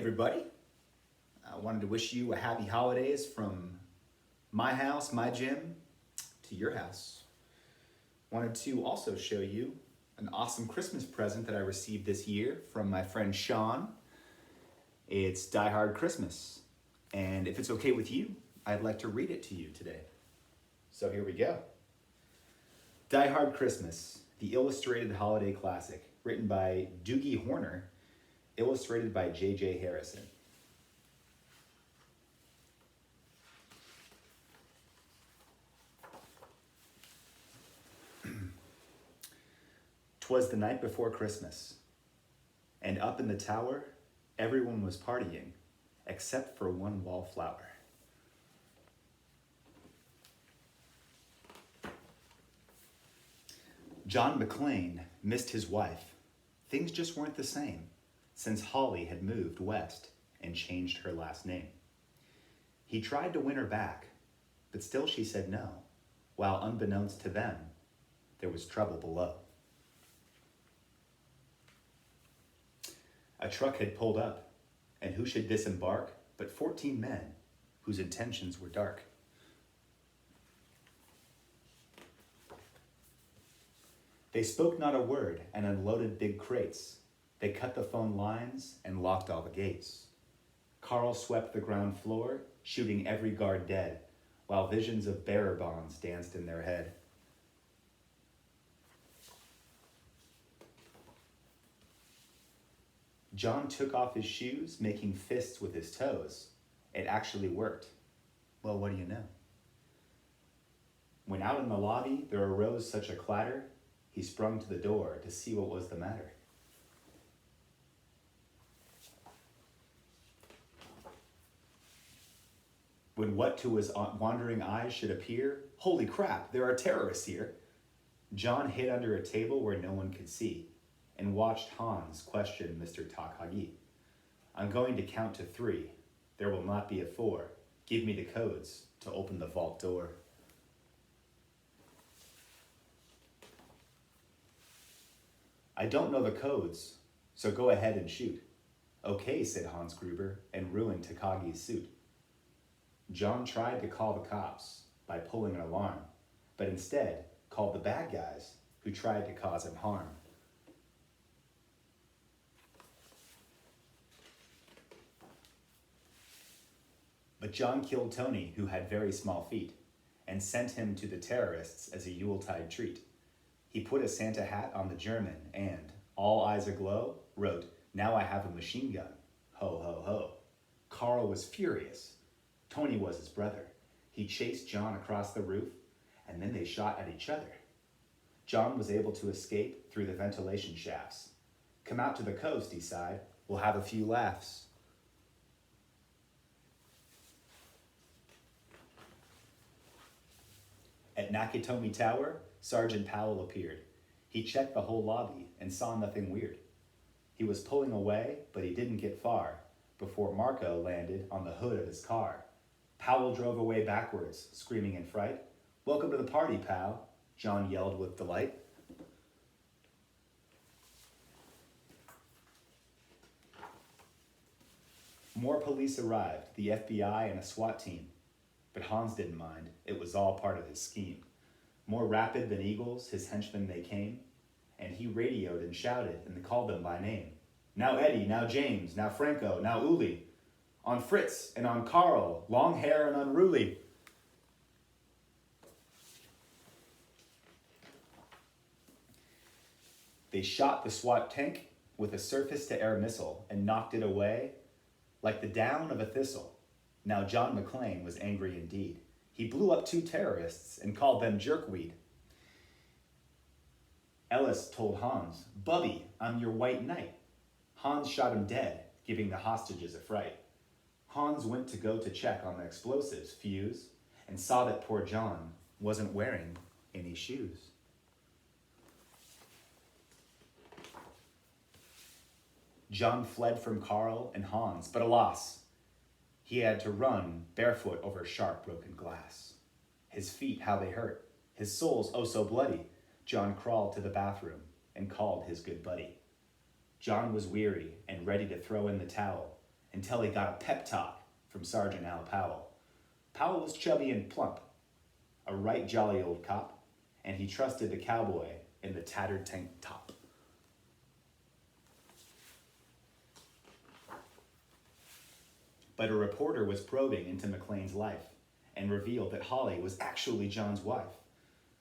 everybody. I wanted to wish you a happy holidays from my house, my gym, to your house. Wanted to also show you an awesome Christmas present that I received this year from my friend Sean. It's Die Hard Christmas. And if it's okay with you, I'd like to read it to you today. So here we go. Die Hard Christmas, the illustrated holiday classic, written by Doogie Horner, illustrated by J.J. Harrison. "'Twas the night before Christmas, and up in the tower, everyone was partying, except for one wallflower. John McClane missed his wife. Things just weren't the same since Holly had moved west and changed her last name. He tried to win her back, but still she said no, while unbeknownst to them, there was trouble below. A truck had pulled up, and who should disembark but 14 men whose intentions were dark. They spoke not a word and unloaded big crates. They cut the phone lines and locked all the gates. Carl swept the ground floor, shooting every guard dead, while visions of bearer bonds danced in their head. John took off his shoes, making fists with his toes. It actually worked. Well, what do you know? When out in the lobby there arose such a clatter, he sprung to the door to see what was the matter. When what to his wandering eyes should appear, holy crap, there are terrorists here. John hid under a table where no one could see and watched Hans question Mr. Takagi. I'm going to count to 3. There will not be a 4. Give me the codes to open the vault door. I don't know the codes, so go ahead and shoot. Okay, said Hans Gruber, and ruined Takagi's suit. John tried to call the cops by pulling an alarm, but instead called the bad guys who tried to cause him harm. But John killed Tony, who had very small feet, and sent him to the terrorists as a Yuletide treat. He put a Santa hat on the German and, all eyes aglow, wrote, "Now I have a machine gun. Ho, ho, ho." Carl was furious. Tony was his brother. He chased John across the roof, and then they shot at each other. John was able to escape through the ventilation shafts. Come out to the coast, he sighed. We'll have a few laughs. At Nakatomi Tower, Sergeant Powell appeared. He checked the whole lobby and saw nothing weird. He was pulling away, but he didn't get far before Marco landed on the hood of his car. Powell drove away backwards, screaming in fright. "Welcome to the party, pal," John yelled with delight. More police arrived, the FBI and a SWAT team. But Hans didn't mind. It was all part of his scheme. More rapid than eagles, his henchmen they came, and he radioed and shouted and called them by name. Now Eddie, now James, now Franco, now Uli. On Fritz and on Carl, long hair and unruly. They shot the SWAT tank with a surface-to-air missile and knocked it away like the down of a thistle. Now John McClane was angry indeed. He blew up 2 terrorists and called them jerkweed. Ellis told Hans, "Bubby, I'm your white knight." Hans shot him dead, giving the hostages a fright. Hans went to go to check on the explosives fuse and saw that poor John wasn't wearing any shoes. John fled from Carl and Hans, but alas, he had to run barefoot over sharp broken glass. His feet, how they hurt. His sole's oh so bloody. John crawled to the bathroom and called his good buddy. John was weary and ready to throw in the towel, until he got a pep talk from Sergeant Al Powell. Powell was chubby and plump, a right jolly old cop, and he trusted the cowboy in the tattered tank top. But a reporter was probing into McLean's life and revealed that Holly was actually John's wife.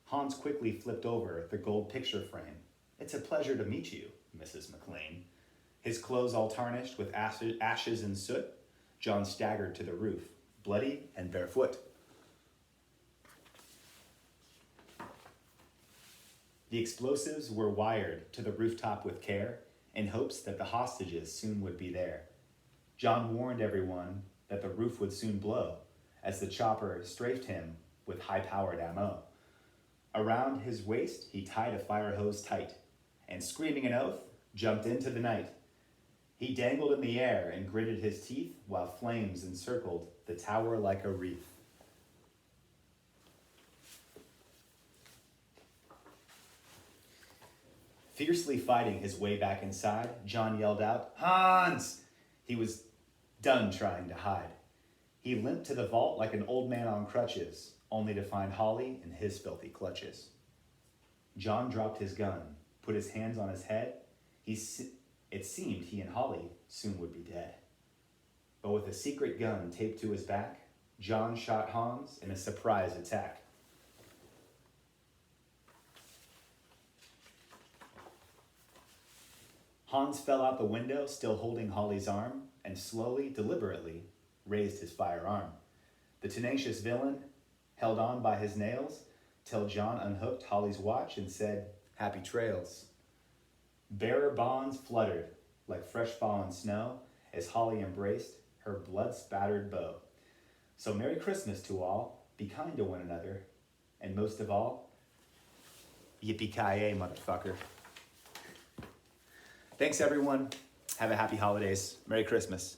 Hans quickly flipped over the gold picture frame. "It's a pleasure to meet you, Mrs. McLean." His clothes all tarnished with ashes and soot, John staggered to the roof, bloody and barefoot. The explosives were wired to the rooftop with care in hopes that the hostages soon would be there. John warned everyone that the roof would soon blow as the chopper strafed him with high-powered ammo. Around his waist, he tied a fire hose tight and, screaming an oath, jumped into the night. He dangled in the air and gritted his teeth while flames encircled the tower like a wreath. Fiercely fighting his way back inside, John yelled out, "Hans!" He was done trying to hide. He limped to the vault like an old man on crutches, only to find Holly in his filthy clutches. John dropped his gun, put his hands on his head. It seemed he and Holly soon would be dead. But with a secret gun taped to his back, John shot Hans in a surprise attack. Hans fell out the window, still holding Holly's arm, and slowly, deliberately, raised his firearm. The tenacious villain held on by his nails till John unhooked Holly's watch and said, "Happy trails." Bearer bonds fluttered like fresh fallen snow as Holly embraced her blood-spattered bow. So Merry Christmas to all, be kind to one another, and most of all, yippee-ki-yay, motherfucker. Thanks, everyone. Have a happy holidays. Merry Christmas.